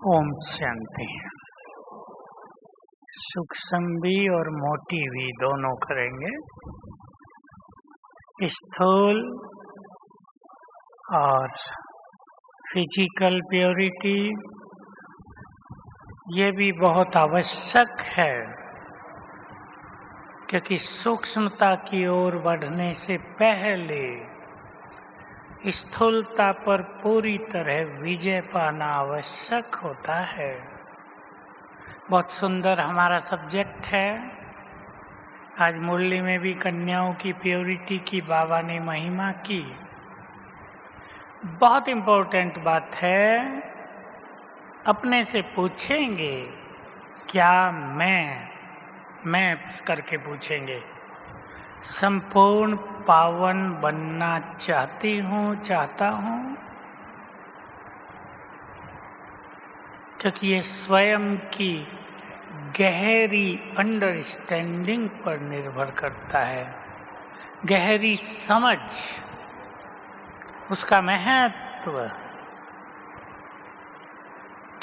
ओम शांति। सूक्ष्म भी और मोटी भी दोनों करेंगे। स्थूल और फिजिकल प्योरिटी ये भी बहुत आवश्यक है, क्योंकि सूक्ष्मता की ओर बढ़ने से पहले स्थूलता पर पूरी तरह विजय पाना आवश्यक होता है। बहुत सुंदर हमारा सब्जेक्ट है। आज मुरली में भी कन्याओं की प्योरिटी की बाबा ने महिमा की। बहुत इम्पोर्टेंट बात है। अपने से पूछेंगे क्या मैं करके पूछेंगे, संपूर्ण पावन बनना चाहता हूँ, क्योंकि ये स्वयं की गहरी अंडरस्टैंडिंग पर निर्भर करता है। गहरी समझ, उसका महत्व,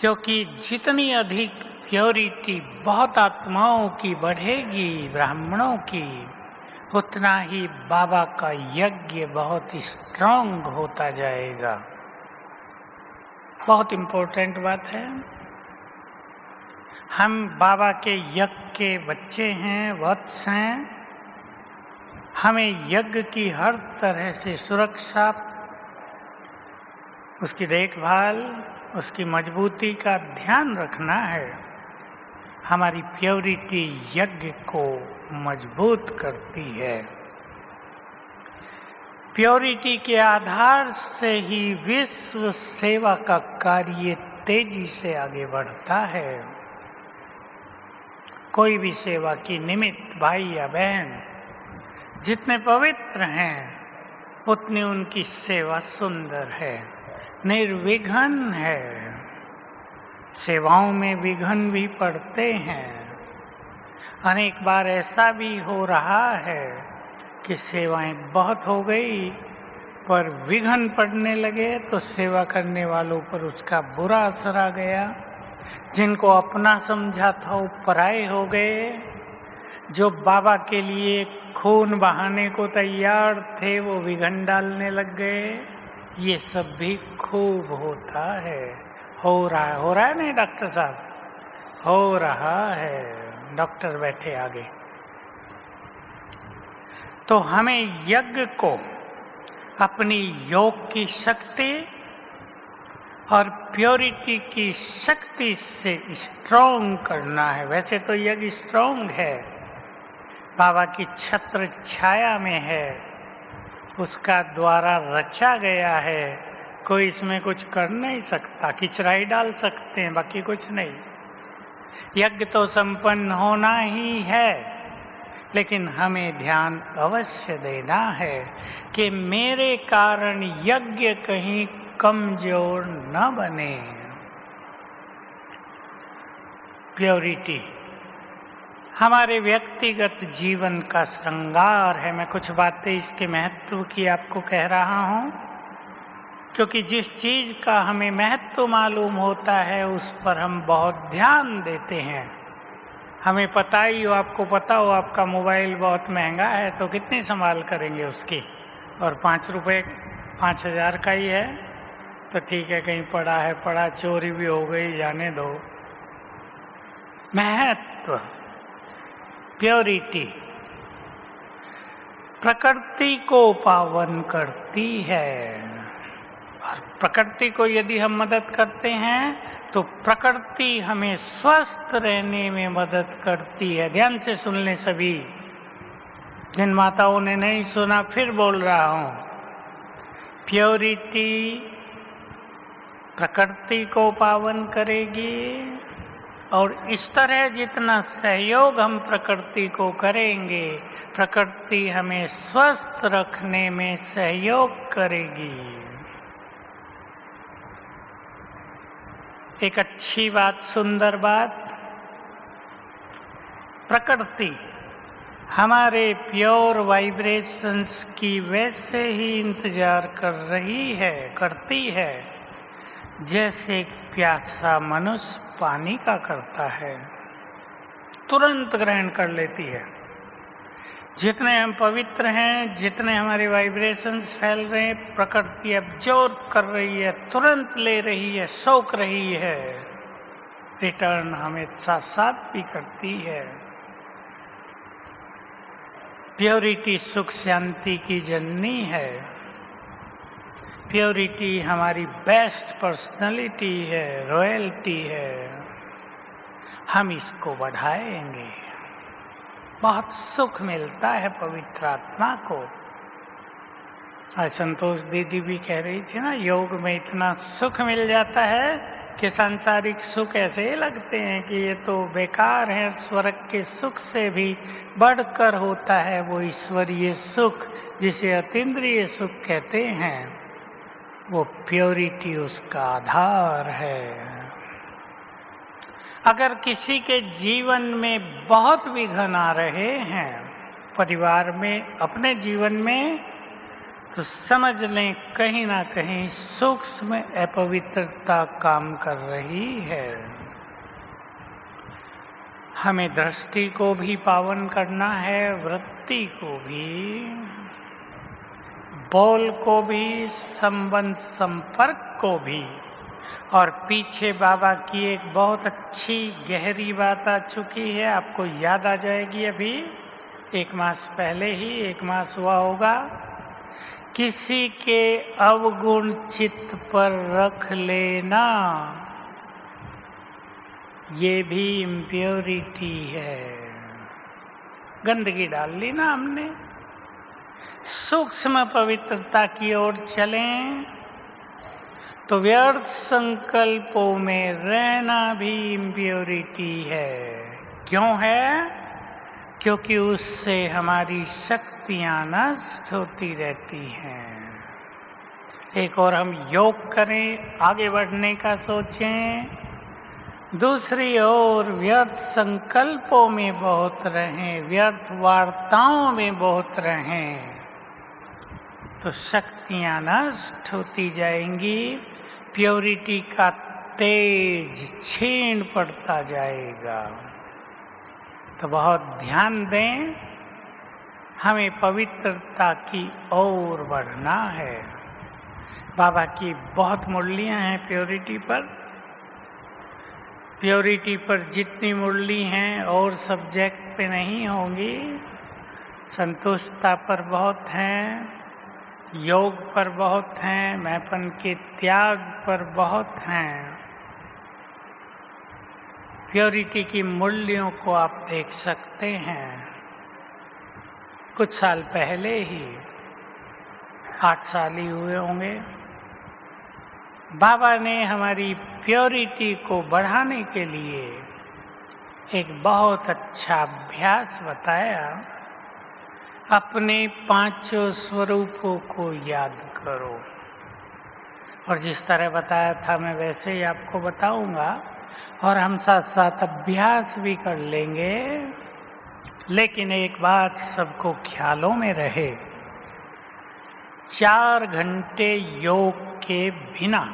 क्योंकि जितनी अधिक प्योरिटी बहुत आत्माओं की बढ़ेगी, ब्राह्मणों की, उतना ही बाबा का यज्ञ बहुत स्ट्रांग होता जाएगा। बहुत इम्पोर्टेंट बात है। हम बाबा के यज्ञ के बच्चे हैं, वत्स हैं। हमें यज्ञ की हर तरह से सुरक्षा, उसकी देखभाल, उसकी मजबूती का ध्यान रखना है। हमारी प्योरिटी यज्ञ को मजबूत करती है। प्योरिटी के आधार से ही विश्व सेवा का कार्य तेजी से आगे बढ़ता है। कोई भी सेवा की निमित्त भाई या बहन जितने पवित्र हैं, उतनी उनकी सेवा सुंदर है, निर्विघ्न है। सेवाओं में विघ्न भी पड़ते हैं। अनेक बार ऐसा भी हो रहा है कि सेवाएं बहुत हो गई पर विघ्न पड़ने लगे, तो सेवा करने वालों पर उसका बुरा असर आ गया। जिनको अपना समझा था वो पराये हो गए। जो बाबा के लिए खून बहाने को तैयार थे वो विघ्न डालने लग गए। ये सब भी खूब होता है। हो रहा है नहीं डॉक्टर साहब, हो रहा है। डॉक्टर बैठे आगे। तो हमें यज्ञ को अपनी योग की शक्ति और प्योरिटी की शक्ति से स्ट्रॉन्ग करना है। वैसे तो यज्ञ स्ट्रॉन्ग है, बाबा की छत्र छाया में है, उसका द्वारा रचा गया है। कोई इसमें कुछ कर नहीं सकता। किचराई डाल सकते हैं, बाकी कुछ नहीं। यज्ञ तो संपन्न होना ही है, लेकिन हमें ध्यान अवश्य देना है कि मेरे कारण यज्ञ कहीं कमजोर न बने। प्योरिटी हमारे व्यक्तिगत जीवन का श्रृंगार है। मैं कुछ बातें इसके महत्व की आपको कह रहा हूँ, क्योंकि जिस चीज का हमें महत्व मालूम होता है उस पर हम बहुत ध्यान देते हैं। हमें पता ही हो, आपको पता हो आपका मोबाइल बहुत महंगा है, तो कितनी संभाल करेंगे उसकी। और 5 रुपये 5,000 का ही है तो ठीक है, कहीं पड़ा है पड़ा, चोरी भी हो गई, जाने दो। महत्व, प्योरिटी प्रकृति को पावन करती है। और प्रकृति को यदि हम मदद करते हैं तो प्रकृति हमें स्वस्थ रहने में मदद करती है। ध्यान से सुन लें सभी। जिन माताओं ने नहीं सुना फिर बोल रहा हूं। प्योरिटी प्रकृति को पावन करेगी, और इस तरह जितना सहयोग हम प्रकृति को करेंगे, प्रकृति हमें स्वस्थ रखने में सहयोग करेगी। एक अच्छी बात, सुंदर बात, प्रकृति हमारे प्योर वाइब्रेशंस की वैसे ही इंतजार करती है जैसे एक प्यासा मनुष्य पानी का करता है, तुरंत ग्रहण कर लेती है। जितने हम पवित्र हैं, जितने हमारे वाइब्रेशंस फैल रहे हैं, प्रकृति एब्जॉर्ब कर रही है, तुरंत ले रही है, सोख रही है, रिटर्न हमें साथ साथ भी करती है। प्योरिटी सुख शांति की जननी है। प्योरिटी हमारी बेस्ट पर्सनालिटी है, रॉयल्टी है। हम इसको बढ़ाएंगे, बहुत सुख मिलता है पवित्र आत्मा को। आज संतोष दीदी भी कह रही थी ना, योग में इतना सुख मिल जाता है कि सांसारिक सुख ऐसे लगते हैं कि ये तो बेकार है। स्वर्ग के सुख से भी बढ़कर होता है वो ईश्वरीय सुख, जिसे अतीन्द्रिय सुख कहते हैं। वो प्योरिटी उसका आधार है। अगर किसी के जीवन में बहुत विघ्न आ रहे हैं, परिवार में, अपने जीवन में, तो समझ लें कहीं ना कहीं सूक्ष्म अपवित्रता काम कर रही है। हमें दृष्टि को भी पावन करना है, वृत्ति को भी, बोल को भी, संबंध संपर्क को भी। और पीछे बाबा की एक बहुत अच्छी गहरी बात आ चुकी है, आपको याद आ जाएगी। अभी 1 मास पहले ही 1 मास हुआ होगा। किसी के अवगुण चित्त पर रख लेना, ये भी इम्प्योरिटी है। गंदगी डाल ली ना हमने। सूक्ष्म पवित्रता की ओर चलें तो व्यर्थ संकल्पों में रहना भी इम्प्योरिटी है। क्यों है? क्योंकि उससे हमारी शक्तियां नष्ट होती रहती हैं। एक और हम योग करें, आगे बढ़ने का सोचें, दूसरी ओर व्यर्थ संकल्पों में बहुत रहें, व्यर्थ वार्ताओं में बहुत रहें, तो शक्तियां नष्ट होती जाएंगी। प्योरिटी का तेज क्षीण पड़ता जाएगा। तो बहुत ध्यान दें, हमें पवित्रता की ओर बढ़ना है। बाबा की बहुत मुरलियां हैं प्योरिटी पर। प्योरिटी पर जितनी मुरली हैं और सब्जेक्ट पे नहीं होंगी। संतुष्टता पर बहुत हैं, योग पर बहुत हैं, मैंपन के त्याग पर बहुत हैं। प्योरिटी की मूल्यों को आप देख सकते हैं। कुछ साल पहले ही, 8 साल ही हुए होंगे, बाबा ने हमारी प्योरिटी को बढ़ाने के लिए एक बहुत अच्छा अभ्यास बताया। अपने 5 स्वरूपों को याद करो। और जिस तरह बताया था मैं वैसे ही आपको बताऊंगा, और हम साथ साथ अभ्यास भी कर लेंगे। लेकिन एक बात सबको ख्यालों में रहे, 4 घंटे योग के बिना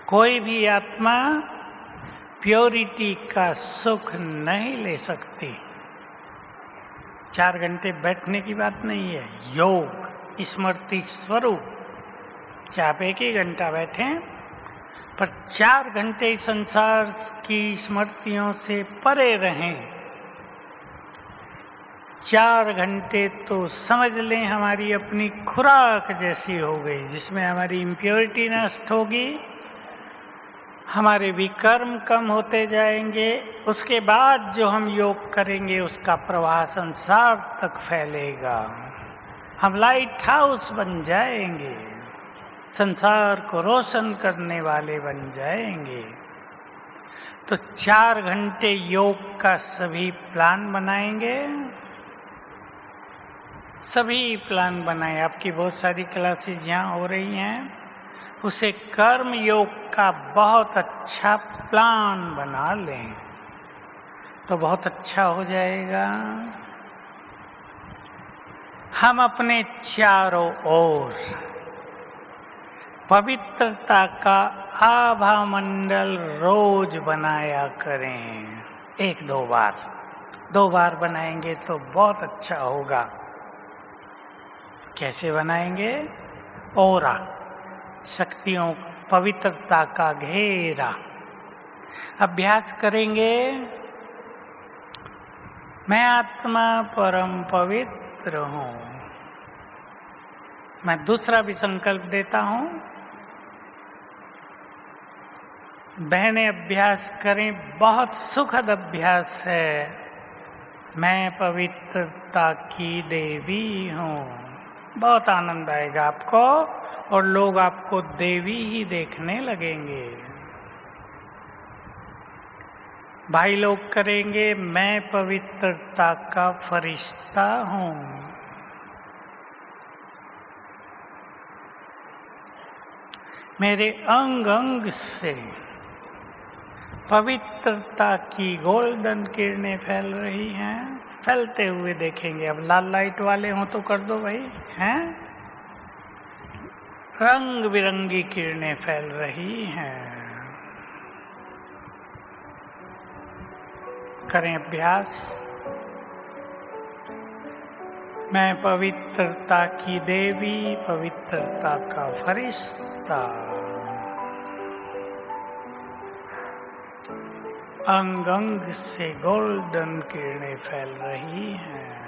कोई भी आत्मा प्योरिटी का सुख नहीं ले सकती। 4 घंटे बैठने की बात नहीं है। योग स्मृति स्वरूप, चाहे आप 1 ही घंटा बैठें, पर 4 घंटे संसार की स्मृतियों से परे रहें। 4 घंटे तो समझ लें हमारी अपनी खुराक जैसी हो गई, जिसमें हमारी इम्प्योरिटी नष्ट होगी, हमारे विकर्म कम होते जाएंगे। उसके बाद जो हम योग करेंगे उसका प्रवाह संसार तक फैलेगा। हम लाइट हाउस बन जाएंगे, संसार को रोशन करने वाले बन जाएंगे। तो 4 घंटे योग का सभी प्लान बनाएंगे। सभी प्लान बनाए। आपकी बहुत सारी क्लासेज यहाँ हो रही हैं, उसे कर्म योग का बहुत अच्छा प्लान बना लें तो बहुत अच्छा हो जाएगा। हम अपने चारों ओर पवित्रता का आभा मंडल रोज बनाया करें। 1-2 बार, 2 बार बनाएंगे तो बहुत अच्छा होगा। कैसे बनाएंगे? ओरा, शक्तियों, पवित्रता का घेरा। अभ्यास करेंगे। मैं आत्मा परम पवित्र हूँ। मैं दूसरा भी संकल्प देता हूँ। बहनें अभ्यास करें, बहुत सुखद अभ्यास है। मैं पवित्रता की देवी हूँ। बहुत आनंद आएगा आपको और लोग आपको देवी ही देखने लगेंगे। भाई लोग करेंगे, मैं पवित्रता का फरिश्ता हूँ। मेरे अंग अंग से पवित्रता की गोल्डन किरणें फैल रही हैं। फैलते हुए देखेंगे। अब लाल लाइट वाले हों तो कर दो भाई, हैं? रंग बिरंगी किरणें फैल रही हैं। करें अभ्यास। मैं पवित्रता की देवी, पवित्रता का फरिश्ता। अंग अंग से गोल्डन किरणें फैल रही हैं।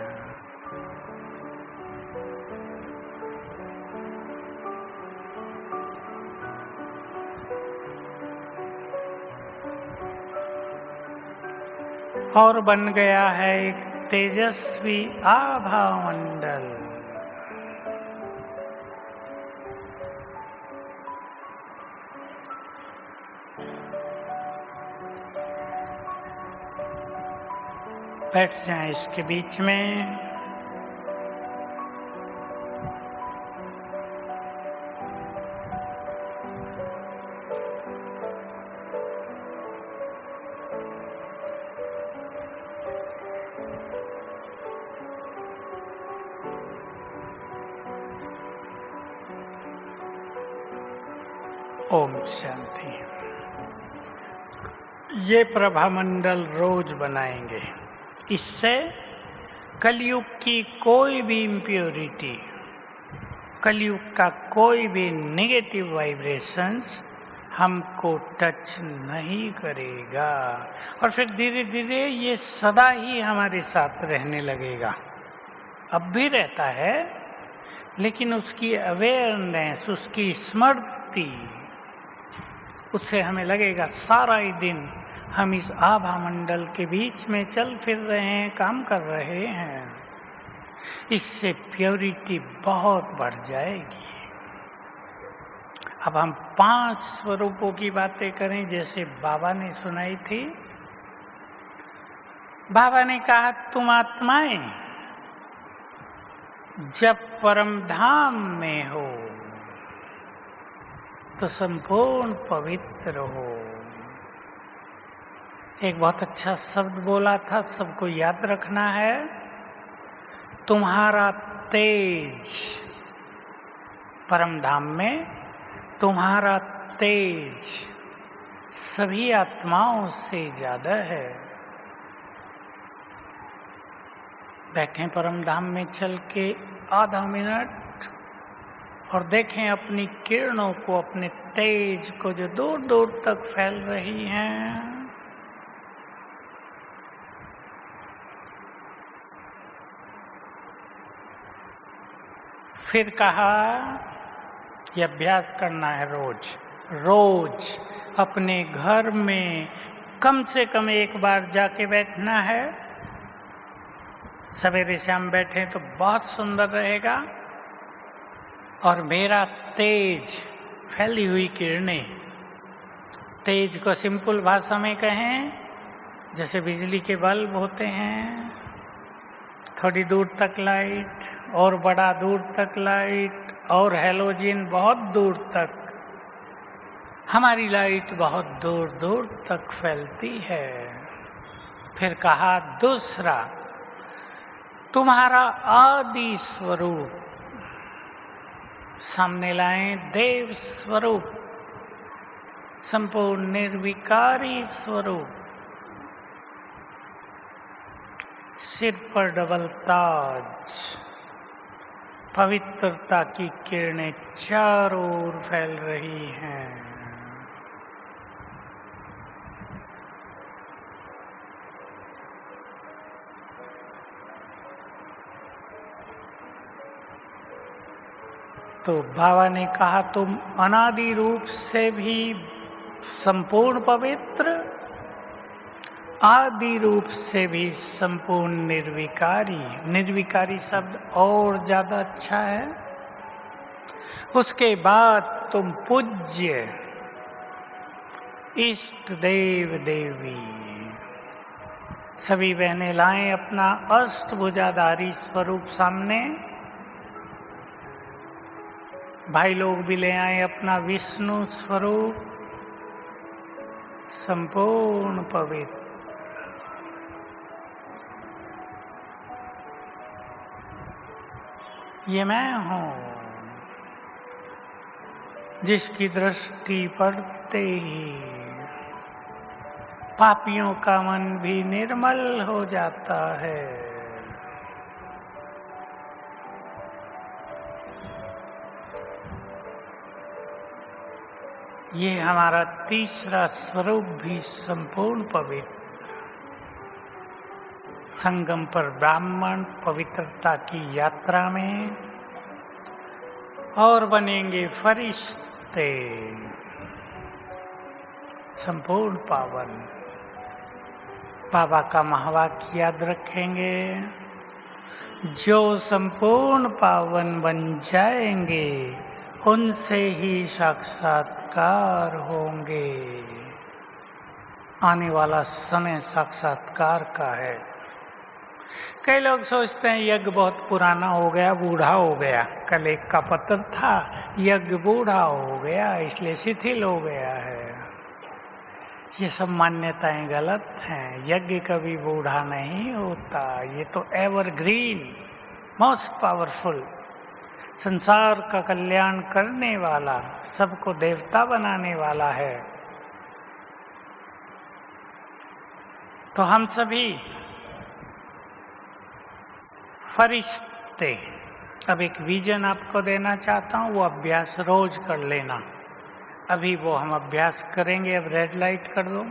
और बन गया है एक तेजस्वी आभा मंडल। बैठ जाएं इसके बीच में। ओम शांति। ये प्रभा मंडल रोज बनाएंगे। इससे कलयुग की कोई भी इम्प्योरिटी, कलयुग का कोई भी नेगेटिव वाइब्रेशंस हमको टच नहीं करेगा। और फिर धीरे धीरे ये सदा ही हमारे साथ रहने लगेगा। अब भी रहता है, लेकिन उसकी अवेयरनेस, उसकी स्मृति, उससे हमें लगेगा सारा ही दिन हम इस आभा मंडल के बीच में चल फिर रहे हैं, काम कर रहे हैं। इससे प्योरिटी बहुत बढ़ जाएगी। अब हम 5 स्वरूपों की बातें करें, जैसे बाबा ने सुनाई थी। बाबा ने कहा, तुम आत्माएं जब परम धाम में हो तो संपूर्ण पवित्र हो। एक बहुत अच्छा शब्द बोला था, सबको याद रखना है। तुम्हारा तेज, परम धाम में तुम्हारा तेज सभी आत्माओं से ज्यादा है। बैठें परम धाम में चल के आधा मिनट और देखें अपनी किरणों को, अपने तेज को जो दूर दूर तक फैल रही हैं। फिर कहा, यह अभ्यास करना है रोज। रोज अपने घर में कम से कम एक बार जाके बैठना है। सवेरे शाम बैठे तो बहुत सुंदर रहेगा। और मेरा तेज, फैली हुई किरणें, तेज को सिंपल भाषा में कहें, जैसे बिजली के बल्ब होते हैं, थोड़ी दूर तक लाइट, और बड़ा दूर तक लाइट, और हैलोजन बहुत दूर तक। हमारी लाइट बहुत दूर दूर तक फैलती है। फिर कहा, दूसरा, तुम्हारा आदि स्वरूप सामने लाएं देव स्वरूप, संपूर्ण निर्विकारी स्वरूप। सिर पर डबल ताज, पवित्रता की किरणें चारों ओर फैल रही हैं। तो बाबा ने कहा तुम अनादि रूप से भी संपूर्ण पवित्र, आदि रूप से भी संपूर्ण निर्विकारी। निर्विकारी शब्द और ज्यादा अच्छा है। उसके बाद तुम पूज्य, इष्ट देव देवी। सभी बहनें लाएं अपना अष्टभुजाधारी स्वरूप सामने। भाई लोग भी ले आए अपना विष्णु स्वरूप, संपूर्ण पवित्र। ये मैं हूं जिसकी दृष्टि पड़ते ही पापियों का मन भी निर्मल हो जाता है। ये हमारा तीसरा स्वरूप भी संपूर्ण पवित्र। संगम पर ब्राह्मण पवित्रता की यात्रा में और बनेंगे फरिश्ते, संपूर्ण पावन। बाबा का महावाक्य याद रखेंगे, जो संपूर्ण पावन बन जाएंगे उनसे ही साक्षात्कार होंगे। आने वाला समय साक्षात्कार का है। कई लोग सोचते हैं यज्ञ बहुत पुराना हो गया, बूढ़ा हो गया। कल एक का पत्र था, यज्ञ बूढ़ा हो गया इसलिए शिथिल हो गया है। ये सब मान्यताएं गलत हैं। यज्ञ कभी बूढ़ा नहीं होता। ये तो एवरग्रीन, मोस्ट पावरफुल, संसार का कल्याण करने वाला, सबको देवता बनाने वाला है। तो हम सभी फरिश्ते। अब एक विजन आपको देना चाहता हूं, वो अभ्यास रोज कर लेना। अभी वो हम अभ्यास करेंगे। अब रेड लाइट कर दो।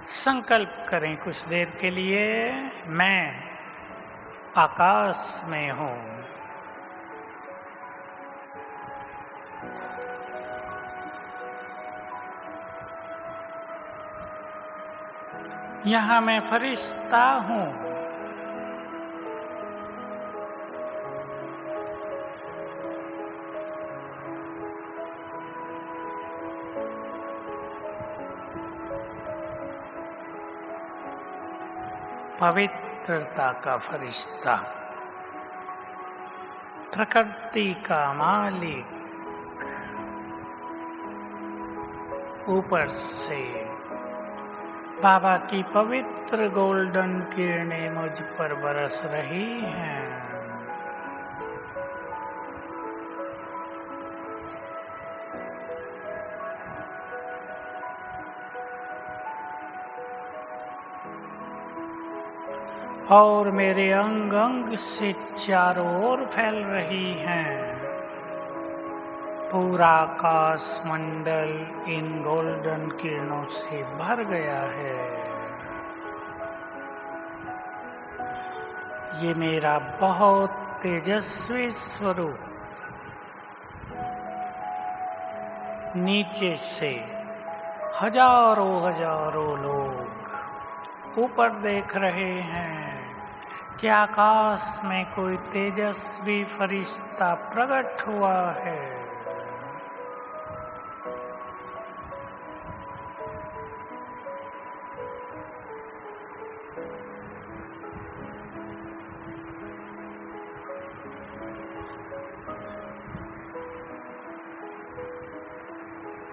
संकल्प करें कुछ देर के लिए, मैं आकाश में हूं। यहां मैं फरिश्ता हूं। पवित्रता का फरिश्ता, प्रकृति का मालिक। ऊपर से बाबा की पवित्र गोल्डन किरणें मुझ पर बरस रही हैं। और मेरे अंग अंग से चारों ओर फैल रही हैं। पूरा आकाश मंडल इन गोल्डन किरणों से भर गया है। ये मेरा बहुत तेजस्वी स्वरूप नीचे से हजारों हजारों लोग ऊपर देख रहे हैं कि आकाश में कोई तेजस्वी फरिश्ता प्रकट हुआ है।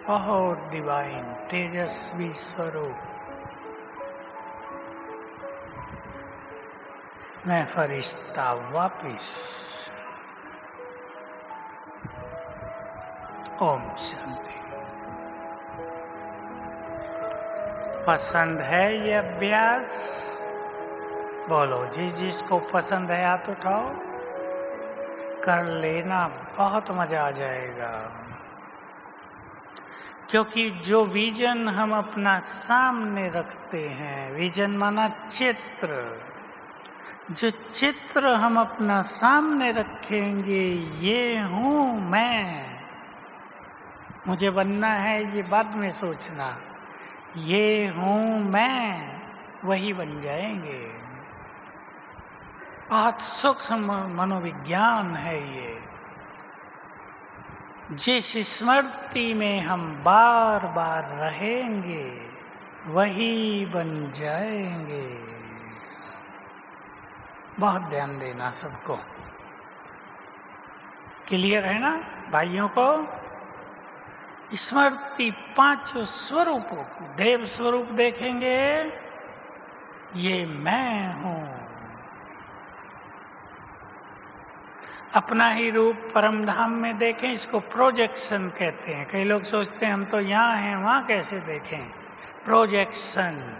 बहुत डिवाइन तेजस्वी स्वरूप। मैं फरिश्ता वापिस। ओम शांति। पसंद है ये अभ्यास? बोलो जी, जिसको पसंद है हाथ उठाओ, कर लेना, बहुत मजा आ जाएगा। क्योंकि जो विजन हम अपना सामने रखते हैं, विजन माना चित्र, जो चित्र हम अपना सामने रखेंगे, ये हूँ मैं, मुझे बनना है, ये बाद में सोचना, ये हूँ मैं, वही बन जाएंगे। बहुत सूक्ष्म मनोविज्ञान है ये। जिस स्मृति में हम बार बार रहेंगे, वही बन जाएंगे। बहुत ध्यान देना सबको। क्लियर है ना भाइयों को? स्मृति पांचों स्वरूपों को, देव स्वरूप देखेंगे, ये मैं हूं। अपना ही रूप परम धाम में देखें, इसको प्रोजेक्शन कहते हैं। कई लोग सोचते हैं हम तो यहाँ हैं, वहाँ कैसे देखें? प्रोजेक्शन।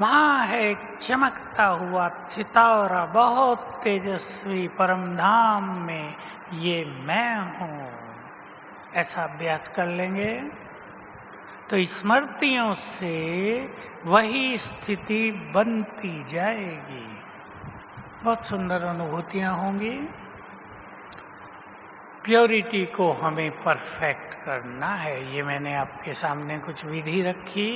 वहाँ है एक चमकता हुआ सितारा, बहुत तेजस्वी, परम धाम में ये मैं हूँ। ऐसा अभ्यास कर लेंगे तो स्मृतियों से वही स्थिति बनती जाएगी। बहुत सुंदर अनुभूतियाँ होंगी। प्योरिटी को हमें परफेक्ट करना है। ये मैंने आपके सामने कुछ विधि रखी।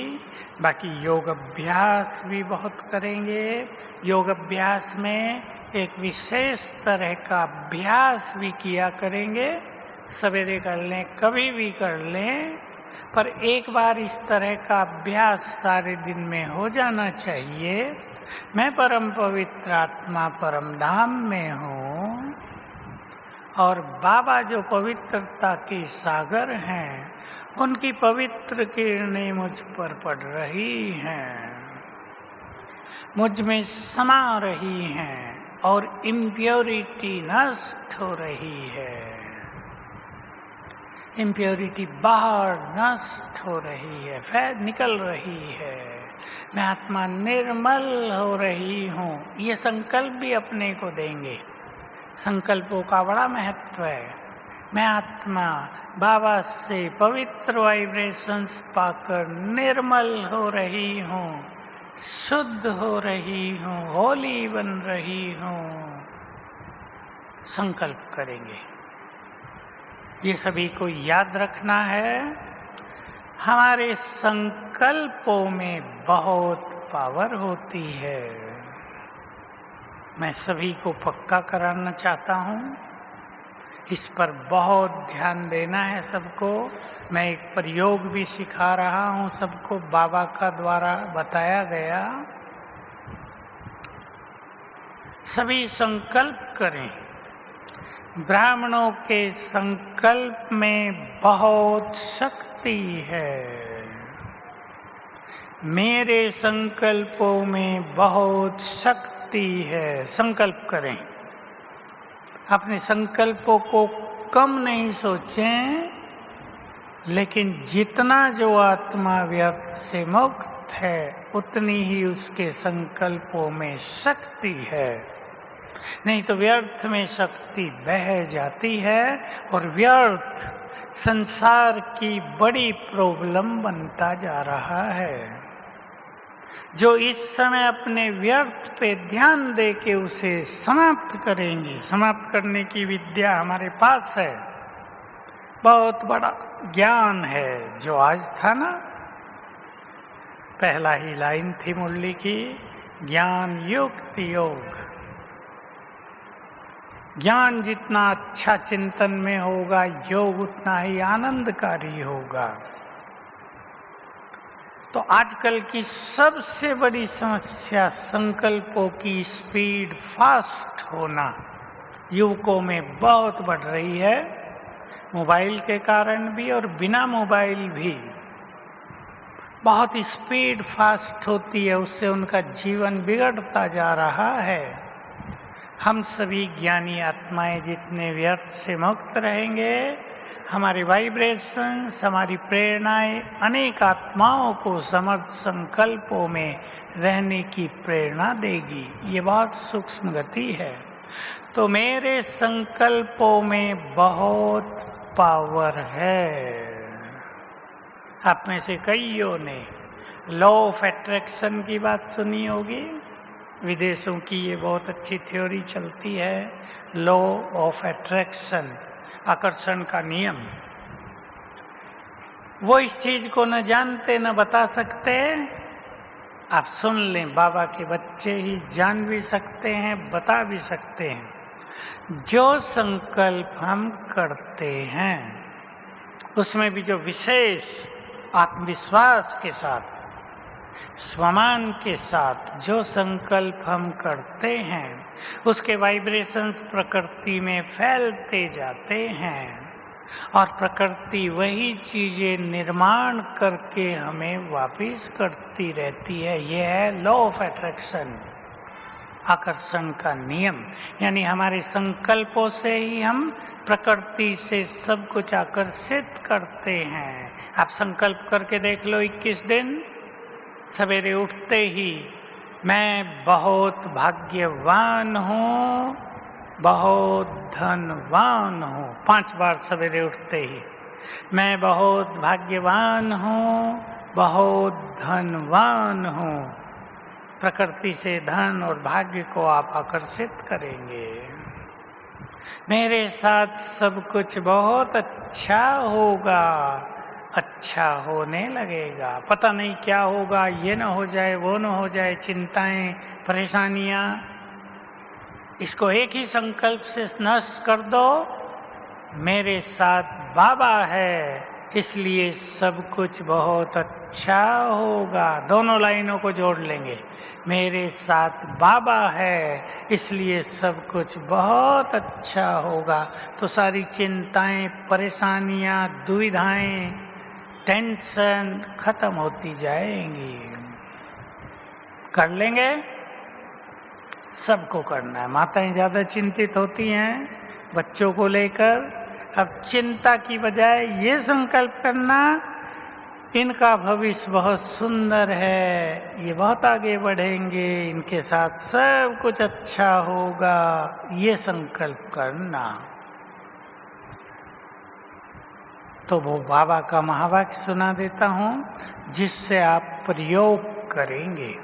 बाकी योग अभ्यास भी बहुत करेंगे। योग अभ्यास में एक विशेष तरह का अभ्यास भी किया करेंगे। सवेरे कर लें, कभी भी कर लें, पर एक बार इस तरह का अभ्यास सारे दिन में हो जाना चाहिए। मैं परम पवित्र आत्मा परम धाम में हूँ और बाबा जो पवित्रता के सागर हैं, उनकी पवित्र किरणें मुझ पर पड़ रही हैं, मुझ में समा रही हैं और इम्प्योरिटी नष्ट हो रही है। इम्प्योरिटी बाहर नष्ट हो रही है, फैल निकल रही है। मैं आत्मा निर्मल हो रही हूँ। ये संकल्प भी अपने को देंगे। संकल्पों का बड़ा महत्व है। मैं आत्मा बाबा से पवित्र वाइब्रेशंस पाकर निर्मल हो रही हूँ, शुद्ध हो रही हूँ, होली बन रही हूँ। संकल्प करेंगे। ये सभी को याद रखना है। हमारे संकल्पों में बहुत पावर होती है। मैं सभी को पक्का कराना चाहता हूँ। इस पर बहुत ध्यान देना है सबको। मैं एक प्रयोग भी सिखा रहा हूँ सबको, बाबा का द्वारा बताया गया। सभी संकल्प करें। ब्राह्मणों के संकल्प में बहुत शक्ति है। मेरे संकल्पों में बहुत शक्ति है। संकल्प करें। अपने संकल्पों को कम नहीं सोचें, लेकिन जितना जो आत्मा व्यर्थ से मुक्त है, उतनी ही उसके संकल्पों में शक्ति है। नहीं तो व्यर्थ में शक्ति बह जाती है और व्यर्थ संसार की बड़ी प्रॉब्लम बनता जा रहा है। जो इस समय अपने व्यर्थ पे ध्यान दे के उसे समाप्त करेंगे, समाप्त करने की विद्या हमारे पास है। बहुत बड़ा ज्ञान है जो आज था ना, पहला ही लाइन थी मुरली की, ज्ञान युक्त योग। ज्ञान जितना अच्छा चिंतन में होगा, योग उतना ही आनंदकारी होगा। तो आजकल की सबसे बड़ी समस्या संकल्पों की स्पीड, फास्ट होना युवकों में बहुत बढ़ रही है। मोबाइल के कारण भी और बिना मोबाइल भी बहुत स्पीड फास्ट होती है, उससे उनका जीवन बिगड़ता जा रहा है। हम सभी ज्ञानी आत्माएं जितने व्यर्थ से मुक्त रहेंगे, हमारे वाइब्रेशंस, हमारी प्रेरणाएं अनेक आत्माओं को समर्थ संकल्पों में रहने की प्रेरणा देगी। ये बहुत सूक्ष्म गति है। तो मेरे संकल्पों में बहुत पावर है। आप में से कईयों ने लॉ ऑफ अट्रैक्शन की बात सुनी होगी। विदेशों की ये बहुत अच्छी थ्योरी चलती है, लॉ ऑफ अट्रैक्शन, आकर्षण का नियम। वो इस चीज को न जानते न बता सकते। आप सुन लें, बाबा के बच्चे ही जान भी सकते हैं, बता भी सकते हैं। जो संकल्प हम करते हैं उसमें भी जो विशेष आत्मविश्वास के साथ, स्वमान के साथ जो संकल्प हम करते हैं, उसके वाइब्रेशंस प्रकृति में फैलते जाते हैं और प्रकृति वही चीजें निर्माण करके हमें वापस करती रहती है। यह है लॉ ऑफ अट्रैक्शन, आकर्षण का नियम। यानी हमारे संकल्पों से ही हम प्रकृति से सब कुछ आकर्षित करते हैं। आप संकल्प करके देख लो, 21 दिन सवेरे उठते ही मैं बहुत भाग्यवान हूँ, बहुत धनवान हूँ। 5 बार सवेरे उठते ही, मैं बहुत भाग्यवान हूँ, बहुत धनवान हूँ। प्रकृति से धन और भाग्य को आप आकर्षित करेंगे। मेरे साथ सब कुछ बहुत अच्छा होगा, अच्छा होने लगेगा। पता नहीं क्या होगा, ये न हो जाए, वो न हो जाए, चिंताएं, परेशानियां, इसको एक ही संकल्प से नष्ट कर दो। मेरे साथ बाबा है, इसलिए सब कुछ बहुत अच्छा होगा। दोनों लाइनों को जोड़ लेंगे। मेरे साथ बाबा है, इसलिए सब कुछ बहुत अच्छा होगा। तो सारी चिंताएं, परेशानियां, दुविधाएं, टेंशन खत्म होती जाएंगी। कर लेंगे? सबको करना है। माताएं ज्यादा चिंतित होती हैं बच्चों को लेकर। अब चिंता की बजाय ये संकल्प करना, इनका भविष्य बहुत सुंदर है, ये बहुत आगे बढ़ेंगे, इनके साथ सब कुछ अच्छा होगा, ये संकल्प करना। तो वो बाबा का महावाक्य सुना देता हूं, जिससे आप प्रयोग करेंगे।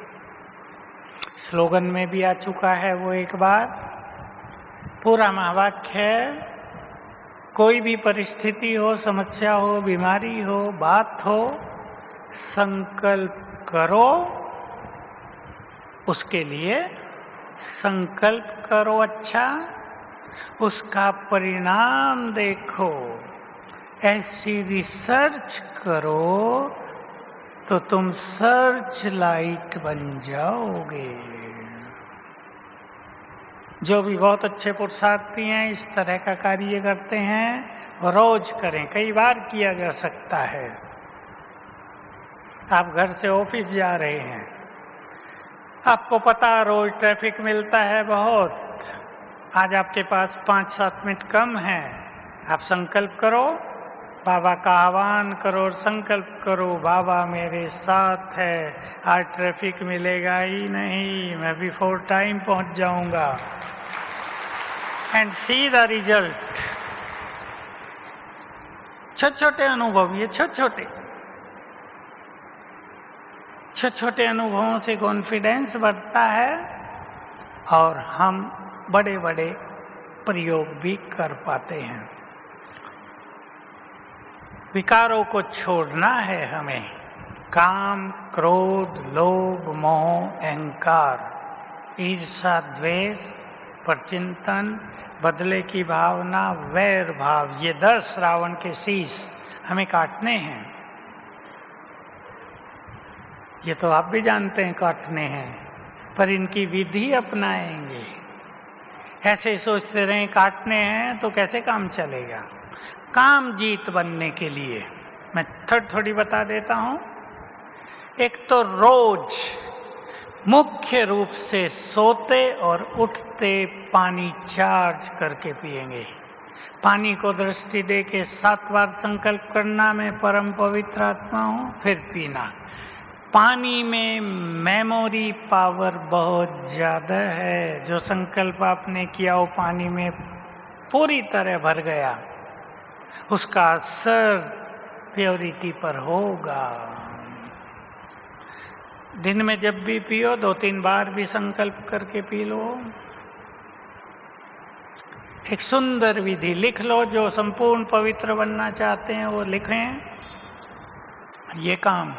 स्लोगन में भी आ चुका है वो एक बार। पूरा महावाक्य है। कोई भी परिस्थिति हो, समस्या हो, बीमारी हो, बात हो, संकल्प करो, उसके लिए संकल्प करो अच्छा, उसका परिणाम देखो। ऐसी रिसर्च करो तो तुम सर्च लाइट बन जाओगे। जो भी बहुत अच्छे पुरुषार्थी हैं, इस तरह का कार्य करते हैं, रोज करें। कई बार किया जा सकता है। आप घर से ऑफिस जा रहे हैं, आपको पता रोज ट्रैफिक मिलता है बहुत, आज आपके पास 5-7 मिनट कम है। आप संकल्प करो, बाबा का आह्वान करो और संकल्प करो, बाबा मेरे साथ है, आज ट्रैफिक मिलेगा ही नहीं, मैं बिफोर टाइम पहुंच जाऊंगा। And see the result. छोटे छोटे अनुभव, ये छोटे छोटे अनुभवों से कॉन्फिडेंस बढ़ता है और हम बड़े बड़े प्रयोग भी कर पाते हैं। विकारों को छोड़ना है हमें। काम, क्रोध, लोभ, मोह, अहंकार, ईर्ष्या, द्वेष, परचिंतन, बदले की भावना, वैर भाव, ये 10 रावण के शीश हमें काटने हैं। ये तो आप भी जानते हैं काटने हैं, पर इनकी विधि अपनाएंगे। ऐसे सोचते रहें काटने हैं तो कैसे काम चलेगा। काम जीत बनने के लिए मैं थोड़ी बता देता हूं। एक तो रोज मुख्य रूप से सोते और उठते पानी चार्ज करके पिएंगे। पानी को दृष्टि दे के 7 बार संकल्प करना, मैं परम पवित्र आत्मा हूँ, फिर पीना। पानी में मेमोरी पावर बहुत ज्यादा है। जो संकल्प आपने किया वो पानी में पूरी तरह भर गया, उसका असर प्योरिटी पर होगा। दिन में जब भी पियो 2-3 बार भी संकल्प करके पी लो। एक सुंदर विधि लिख लो, जो संपूर्ण पवित्र बनना चाहते हैं वो लिखें। ये काम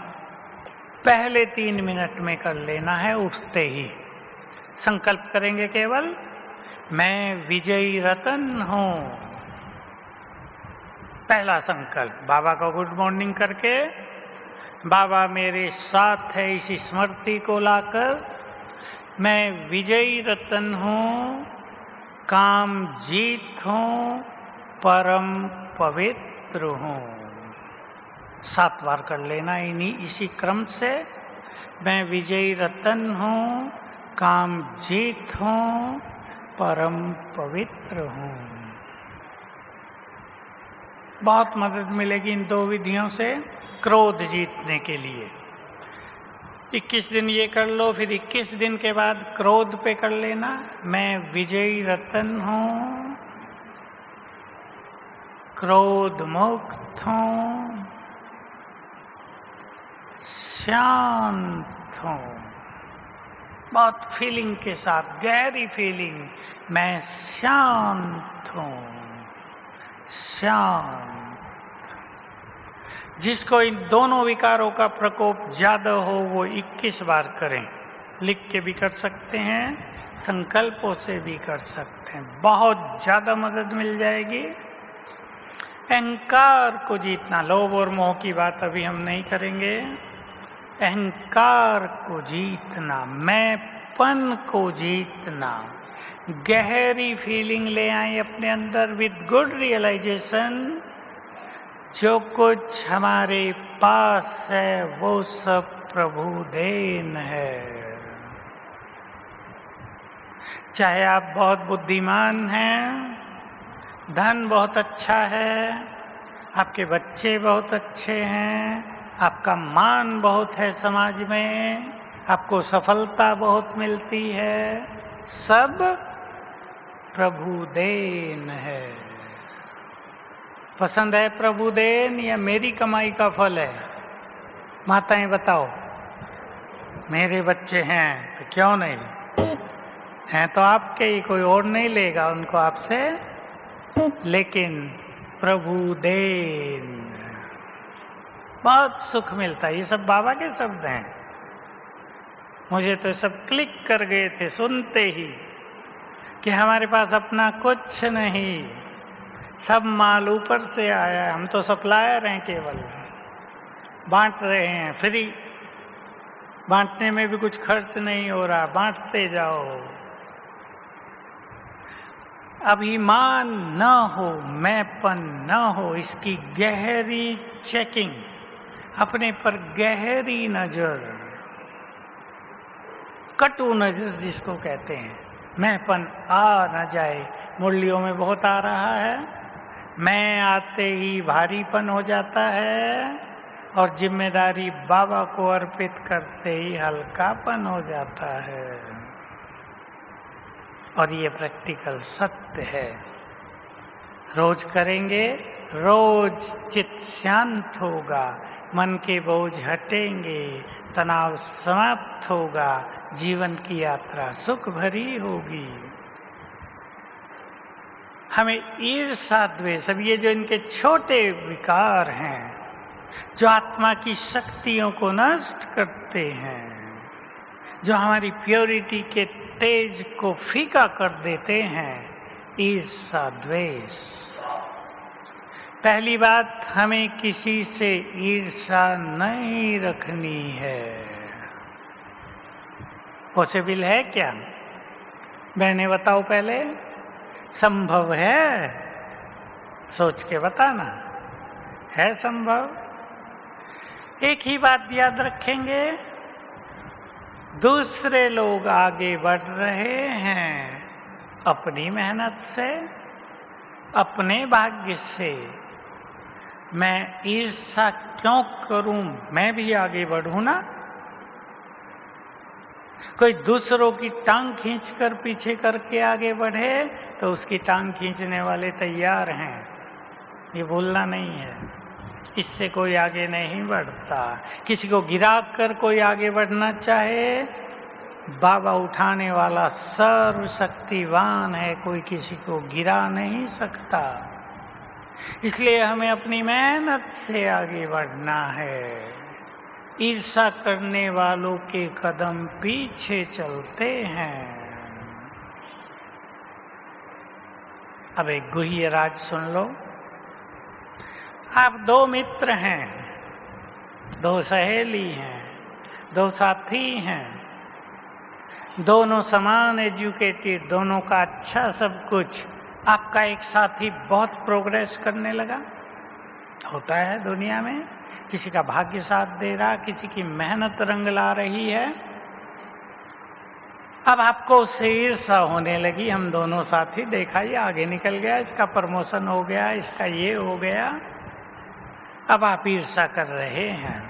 पहले 3 मिनट में कर लेना है। उठते ही संकल्प करेंगे केवल, मैं विजयी रतन हूं। पहला संकल्प बाबा को गुड मॉर्निंग करके, बाबा मेरे साथ है इस स्मृति को लाकर, मैं विजयी रतन हूं, काम जीत हूं, परम पवित्र हूं। 7 बार कर लेना इसी क्रम से। मैं विजयी रतन हूं, काम जीत हूं, परम पवित्र हूं। बहुत मदद मिलेगी इन 2 विधियों से क्रोध जीतने के लिए। 21 दिन ये कर लो, फिर 21 दिन के बाद क्रोध पे कर लेना, मैं विजयी रतन हूं, क्रोध मुक्त हूं, शांत हूं। बहुत फीलिंग के साथ, गहरी फीलिंग, मैं शांत हूं, शांत। जिसको इन दोनों विकारों का प्रकोप ज्यादा हो वो 21 बार करें। लिख के भी कर सकते हैं, संकल्पों से भी कर सकते हैं, बहुत ज्यादा मदद मिल जाएगी। अहंकार को जीतना, लोभ और मोह की बात अभी हम नहीं करेंगे। अहंकार को जीतना, मैंपन को जीतना, गहरी फीलिंग ले आए अपने अंदर विद गुड रियलाइजेशन। जो कुछ हमारे पास है वो सब प्रभु देन है। चाहे आप बहुत बुद्धिमान हैं, धन बहुत अच्छा है, आपके बच्चे बहुत अच्छे हैं, आपका मान बहुत है समाज में, आपको सफलता बहुत मिलती है, सब प्रभु देन है। पसंद है प्रभु देन या मेरी कमाई का फल है? माताएं बताओ। मेरे बच्चे हैं तो क्यों नहीं, हैं तो आपके ही, कोई और नहीं लेगा उनको आपसे, लेकिन प्रभु देन। बहुत सुख मिलता है। ये सब बाबा के शब्द हैं। मुझे तो सब क्लिक कर गए थे सुनते ही कि हमारे पास अपना कुछ नहीं, सब माल ऊपर से आया है, हम तो सप्लायर हैं, केवल बांट रहे हैं फ्री। बांटने में भी कुछ खर्च नहीं हो रहा, बांटते जाओ। अभिमान न हो, मैंपन न हो, इसकी गहरी चेकिंग, अपने पर गहरी नजर, कटु नजर जिसको कहते हैं, मैंपन आ न जाए। मुरलियों में बहुत आ रहा है, मैं आते ही भारीपन हो जाता है और जिम्मेदारी बाबा को अर्पित करते ही हल्कापन हो जाता है। और ये प्रैक्टिकल सत्य है। रोज करेंगे, रोज चित्त शांत होगा, मन के बोझ हटेंगे, तनाव समाप्त होगा, जीवन की यात्रा सुख भरी होगी। हमें ईर्ष्या द्वेष, अब ये जो इनके छोटे विकार हैं, जो आत्मा की शक्तियों को नष्ट करते हैं, जो हमारी प्योरिटी के तेज को फीका कर देते हैं, ईर्ष्या द्वेष। पहली बात, हमें किसी से ईर्ष्या नहीं रखनी है। पॉसिबल है क्या? बहने बताओ पहले, संभव है? सोच के बताना, है संभव? एक ही बात याद रखेंगे, दूसरे लोग आगे बढ़ रहे हैं अपनी मेहनत से, अपने भाग्य से। मैं ईर्ष्या क्यों करूं? मैं भी आगे बढ़ूं ना। कोई दूसरों की टांग खींचकर पीछे करके आगे बढ़े तो उसकी टांग खींचने वाले तैयार हैं, ये बोलना नहीं है। इससे कोई आगे नहीं बढ़ता। किसी को गिरा कर कोई आगे बढ़ना चाहे, बाबा उठाने वाला सर्वशक्तिवान है, कोई किसी को गिरा नहीं सकता। इसलिए हमें अपनी मेहनत से आगे बढ़ना है। ईर्ष्या करने वालों के कदम पीछे चलते हैं। अब एक गुह्य राज सुन लो। आप दो मित्र हैं, दो सहेली हैं, दो साथी हैं, दोनों समान एजुकेटेड, दोनों का अच्छा सब कुछ। आपका एक साथी बहुत प्रोग्रेस करने लगा, होता है दुनिया में। किसी का भाग्य साथ दे रहा, किसी की मेहनत रंग ला रही है। अब आपको उससे ईर्ष्या होने लगी, हम दोनों साथी, देखा ये आगे निकल गया, इसका प्रमोशन हो गया, इसका ये हो गया। अब आप ईर्ष्या कर रहे हैं।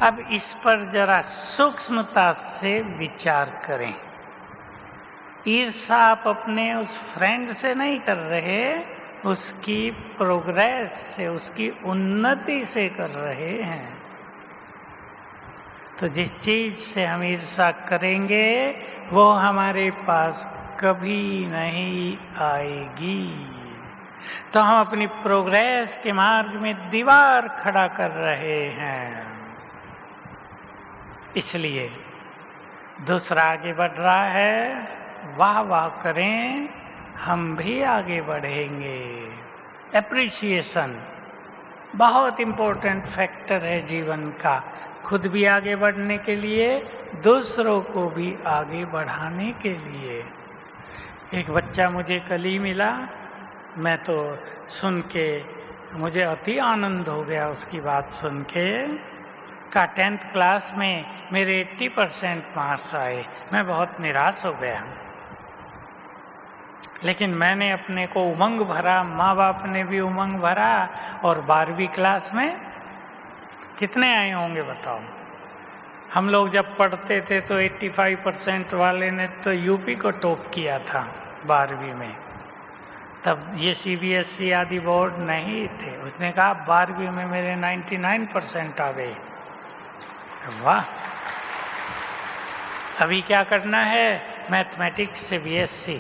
अब इस पर जरा सूक्ष्मता से विचार करें। ईर्ष्या आप अपने उस फ्रेंड से नहीं कर रहे, उसकी प्रोग्रेस से, उसकी उन्नति से कर रहे हैं। तो जिस चीज से हम ईर्ष्या करेंगे वो हमारे पास कभी नहीं आएगी। तो हम अपनी प्रोग्रेस के मार्ग में दीवार खड़ा कर रहे हैं। इसलिए दूसरा आगे बढ़ रहा है, वाह वाह करें, हम भी आगे बढ़ेंगे। एप्रिसिएशन बहुत इंपॉर्टेंट फैक्टर है जीवन का, खुद भी आगे बढ़ने के लिए, दूसरों को भी आगे बढ़ाने के लिए। एक बच्चा मुझे कल ही मिला, मैं तो सुन के मुझे अति आनंद हो गया उसकी बात सुन के। का 10th क्लास में मेरे 80% मार्क्स आए। मैं बहुत निराश हो गया, लेकिन मैंने अपने को उमंग भरा, माँ बाप ने भी उमंग भरा। और 12वीं क्लास में कितने आए होंगे बताओ? हम लोग जब पढ़ते थे तो 85% वाले ने तो यूपी को टॉप किया था 12वीं में। तब ये CBSE आदि बोर्ड नहीं थे। उसने कहा 12वीं में मेरे 99% आ गए। वाह! अभी क्या करना है? मैथमेटिक्स से BSc।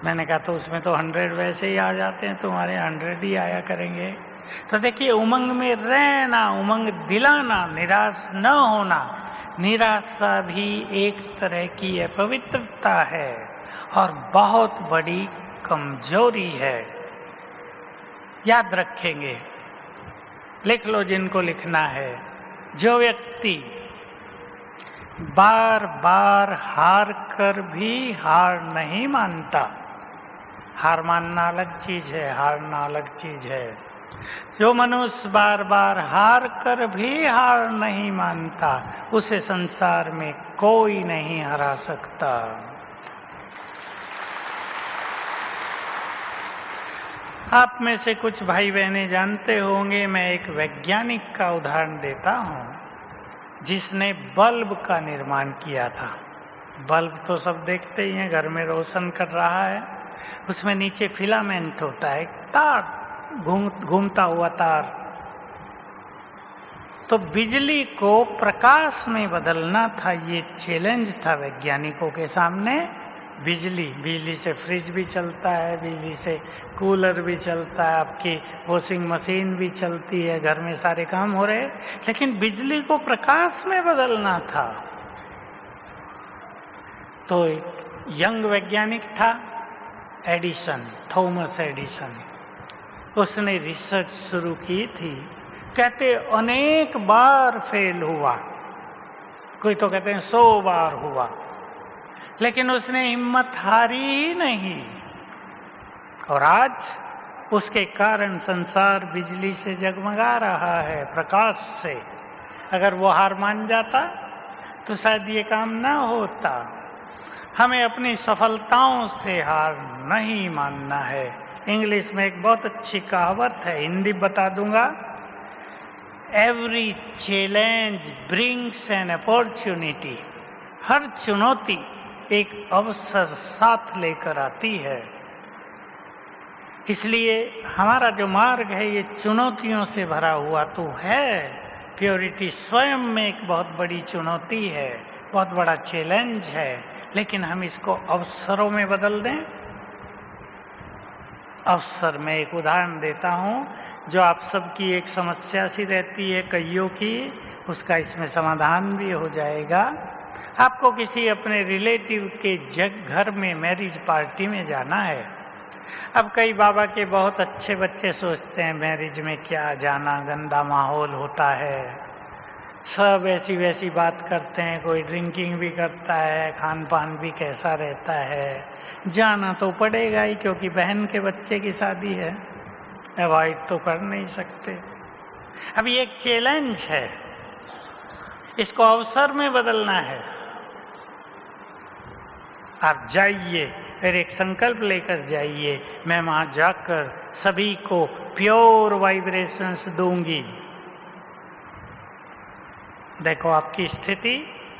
मैंने कहा तो उसमें तो 100 वैसे ही आ जाते हैं, तुम्हारे 100 ही आया करेंगे। तो देखिए, उमंग में रहना, उमंग दिलाना, निराश न होना। निराशा भी एक तरह की अपवित्रता है और बहुत बड़ी कमजोरी है। याद रखेंगे, लिख लो जिनको लिखना है। जो व्यक्ति बार बार हार कर भी हार नहीं मानता, हार मानना अलग चीज है, हारना अलग चीज है। जो मनुष्य बार बार हार कर भी हार नहीं मानता, उसे संसार में कोई नहीं हरा सकता। आप में से कुछ भाई बहनें जानते होंगे, मैं एक वैज्ञानिक का उदाहरण देता हूं जिसने बल्ब का निर्माण किया था। बल्ब तो सब देखते ही हैं, घर में रोशन कर रहा है। उसमें नीचे फिलामेंट होता है, तार, घूमता हुआ तार। तो बिजली को प्रकाश में बदलना था, ये चैलेंज था वैज्ञानिकों के सामने। बिजली से फ्रिज भी चलता है, बिजली से कूलर भी चलता है, आपकी वॉशिंग मशीन भी चलती है, घर में सारे काम हो रहे, लेकिन बिजली को प्रकाश में बदलना था। तो यंग वैज्ञानिक था एडिसन, थॉमस एडिसन। उसने रिसर्च शुरू की थी। कहते अनेक बार फेल हुआ, कोई तो कहते हैं 100 बार हुआ, लेकिन उसने हिम्मत हारी ही नहीं। और आज उसके कारण संसार बिजली से जगमगा रहा है, प्रकाश से। अगर वो हार मान जाता तो शायद ये काम ना होता। हमें अपनी सफलताओं से हार नहीं मानना है। इंग्लिश में एक बहुत अच्छी कहावत है, हिंदी बता दूंगा। Every challenge brings an opportunity. हर चुनौती एक अवसर साथ लेकर आती है। इसलिए हमारा जो मार्ग है ये चुनौतियों से भरा हुआ तो है। प्योरिटी स्वयं में एक बहुत बड़ी चुनौती है, बहुत बड़ा चैलेंज है, लेकिन हम इसको अवसरों में बदल दें। अवसर में एक उदाहरण देता हूँ, जो आप सबकी एक समस्या सी रहती है कईयों की, उसका इसमें समाधान भी हो जाएगा। आपको किसी अपने रिलेटिव के घर में मैरिज पार्टी में जाना है। अब कई बाबा के बहुत अच्छे बच्चे सोचते हैं मैरिज में क्या जाना, गंदा माहौल होता है, सब ऐसी वैसी बात करते हैं, कोई ड्रिंकिंग भी करता है, खान पान भी कैसा रहता है। जाना तो पड़ेगा ही, क्योंकि बहन के बच्चे की शादी है, अवॉइड तो कर नहीं सकते। अब ये एक चैलेंज है, इसको अवसर में बदलना है। आप जाइए, फिर एक संकल्प लेकर जाइए, मैं वहां जाकर सभी को प्योर वाइब्रेशंस दूंगी। देखो आपकी स्थिति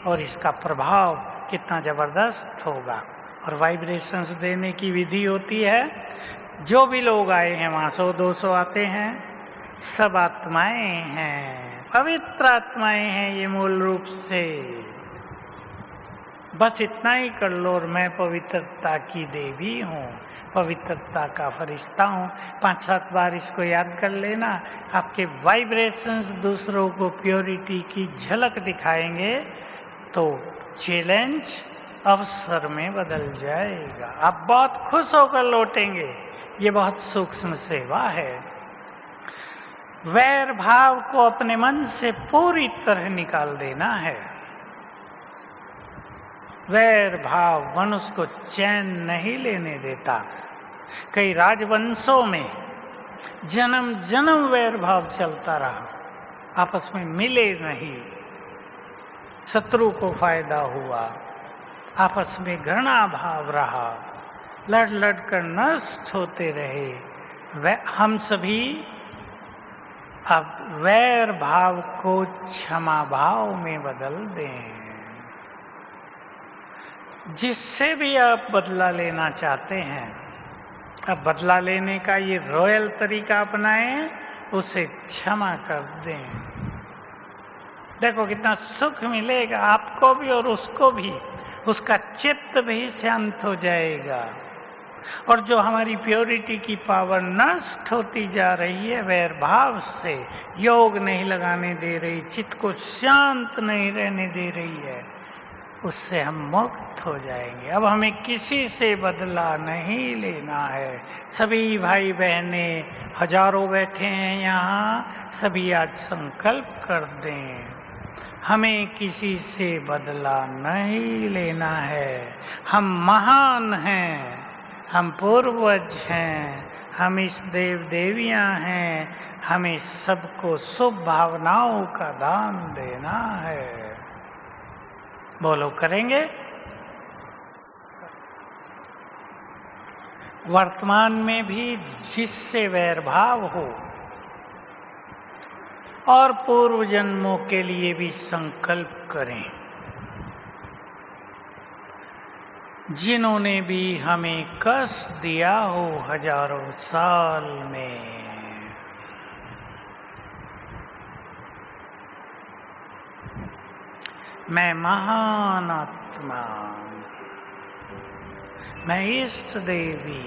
और इसका प्रभाव कितना जबरदस्त होगा। और वाइब्रेशंस देने की विधि होती है, जो भी लोग आए हैं वहां 100-200 आते हैं, सब आत्माएं हैं, पवित्र आत्माएं हैं ये मूल रूप से। बस इतना ही कर लो, और मैं पवित्रता की देवी हूँ, पवित्रता का फरिश्ता हूँ। 5-7 बार इसको याद कर लेना। आपके वाइब्रेशंस दूसरों को प्योरिटी की झलक दिखाएंगे तो चैलेंज अवसर में बदल जाएगा। आप बहुत खुश होकर लौटेंगे। ये बहुत सूक्ष्म सेवा है। वैर भाव को अपने मन से पूरी तरह निकाल देना है। वैर भाव मनुष्य को चैन नहीं लेने देता। कई राजवंशों में जन्म जन्म वैर भाव चलता रहा, आपस में मिले नहीं, शत्रु को फायदा हुआ, आपस में घृणा भाव रहा, लड़ लड़ कर नष्ट होते रहे। हम सभी अब वैर भाव को क्षमा भाव में बदल दें। जिससे भी आप बदला लेना चाहते हैं, अब बदला लेने का ये रॉयल तरीका अपनाएं, उसे क्षमा कर दें। देखो कितना सुख मिलेगा आपको भी और उसको भी, उसका चित्त भी शांत हो जाएगा। और जो हमारी प्योरिटी की पावर नष्ट होती जा रही है वैर भाव से, योग नहीं लगाने दे रही, चित्त को शांत नहीं रहने दे रही है, उससे हम मुक्त हो जाएंगे। अब हमें किसी से बदला नहीं लेना है। सभी भाई बहने हजारों बैठे हैं यहाँ, सभी आज संकल्प कर दें, हमें किसी से बदला नहीं लेना है। हम महान हैं, हम पूर्वज हैं, हम इस देव देवियां हैं, हमें सबको शुभ भावनाओं का दान देना है। बोलो, करेंगे? वर्तमान में भी जिससे वैर भाव हो और पूर्व जन्मों के लिए भी संकल्प करें, जिन्होंने भी हमें कष्ट दिया हो हजारों साल में, मैं महान आत्मा, मैं इष्ट देवी,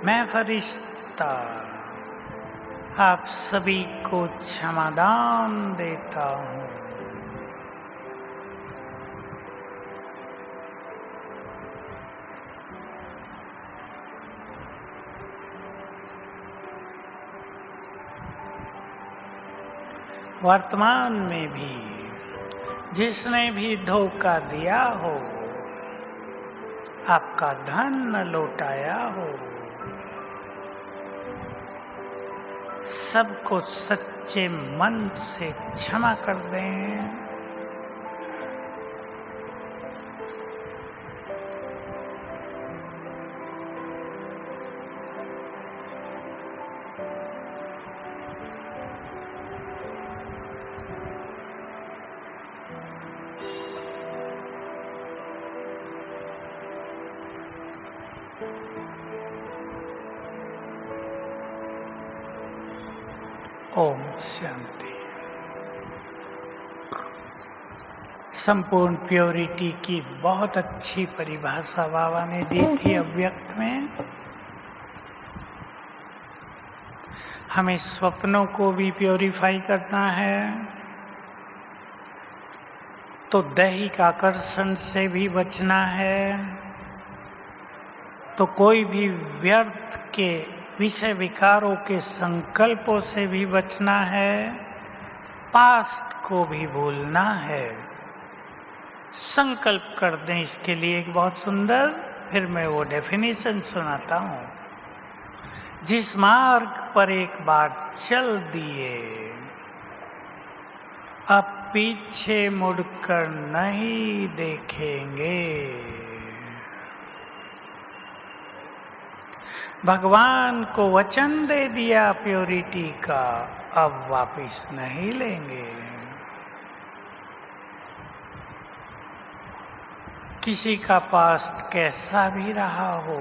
मैं फरिश्ता आप सभी को क्षमादान देता हूँ। वर्तमान में भी जिसने भी धोखा दिया हो, आपका धन न लौटाया हो, सबको सच्चे मन से क्षमा कर दें। ओम शांति। संपूर्ण प्योरिटी की बहुत अच्छी परिभाषा बाबा ने दी थी अव्यक्त में। हमें स्वप्नों को भी प्योरीफाई करना है, तो दैहिक आकर्षण से भी बचना है, तो कोई भी व्यर्थ के विषय विकारों के संकल्पों से भी बचना है, पास्ट को भी भूलना है। संकल्प कर दें इसके लिए एक बहुत सुंदर, फिर मैं वो डेफिनेशन सुनाता हूँ। जिस मार्ग पर एक बार चल दिए, अब पीछे मुड़कर नहीं देखेंगे। भगवान को वचन दे दिया प्योरिटी का, अब वापिस नहीं लेंगे। किसी का पास्ट कैसा भी रहा हो,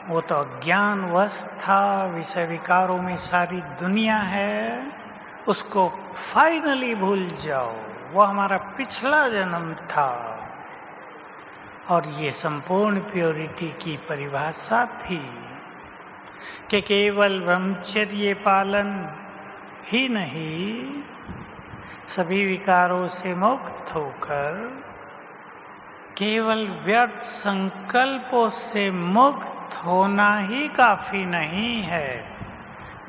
वो तो अज्ञानवश था, विषय विकारों में सारी दुनिया है, उसको फाइनली भूल जाओ। वो हमारा पिछला जन्म था। और ये संपूर्ण प्योरिटी की परिभाषा थी कि केवल ब्रह्मचर्य पालन ही नहीं, सभी विकारों से मुक्त होकर केवल व्यर्थ संकल्पों से मुक्त होना ही काफी नहीं है,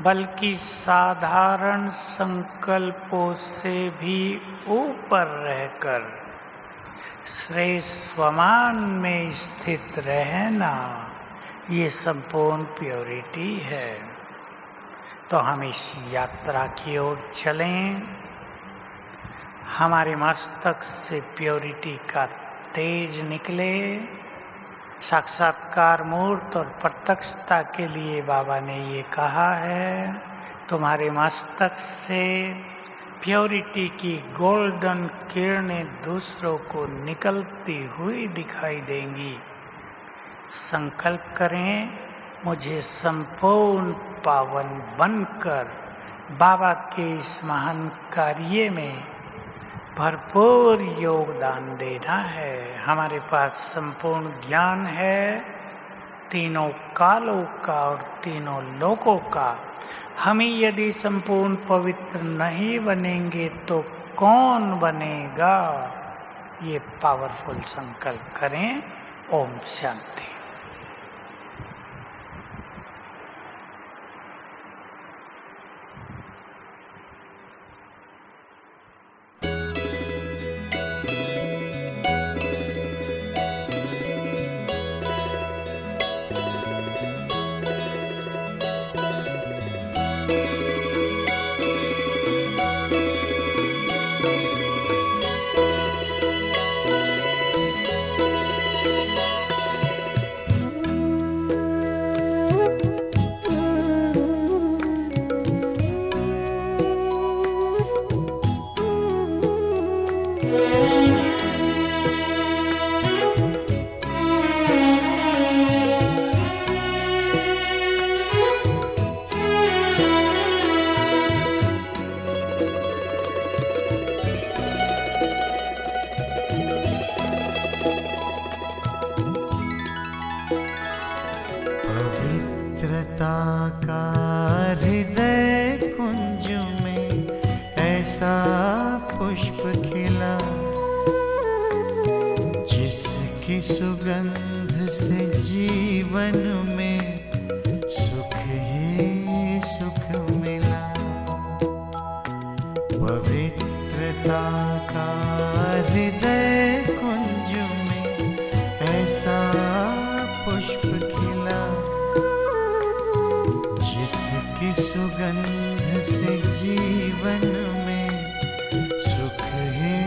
बल्कि साधारण संकल्पों से भी ऊपर रहकर श्रेष्ठ स्वमान में स्थित रहना, ये संपूर्ण प्योरिटी है। तो हम इस यात्रा की ओर चलें। हमारे मस्तक से प्योरिटी का तेज निकले। साक्षात्कार मूर्त और प्रत्यक्षता के लिए बाबा ने ये कहा है, तुम्हारे मस्तक से प्योरिटी की गोल्डन किरणें दूसरों को निकलती हुई दिखाई देंगी। संकल्प करें, मुझे संपूर्ण पावन बनकर बाबा के इस महान कार्य में भरपूर योगदान देना है। हमारे पास संपूर्ण ज्ञान है, तीनों कालों का और तीनों लोकों का। हम ही यदि संपूर्ण पवित्र नहीं बनेंगे तो कौन बनेगा? ये पावरफुल संकल्प करें। ओम शांति। इस जीवन में सुख ही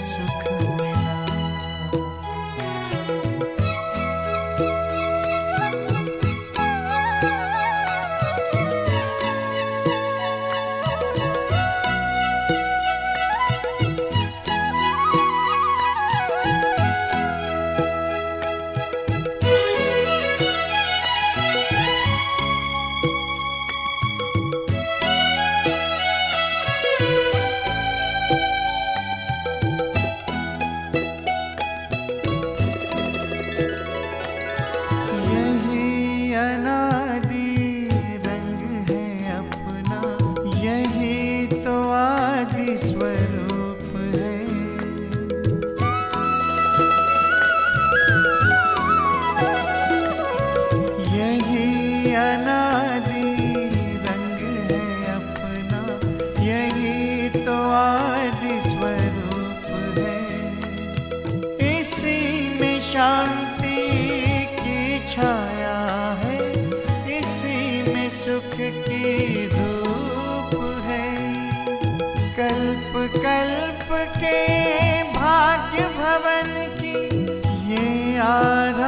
सुख मिला। यही अनादि रंग है अपना, यही तो आदि स्वरूप है। यही अनादि रंग है अपना, यही तो आदि स्वरूप है। इसी में शांति की छाया है, इसी में सुख की धूप है। कल्प कल्प के भाग्य भवन की ये आधार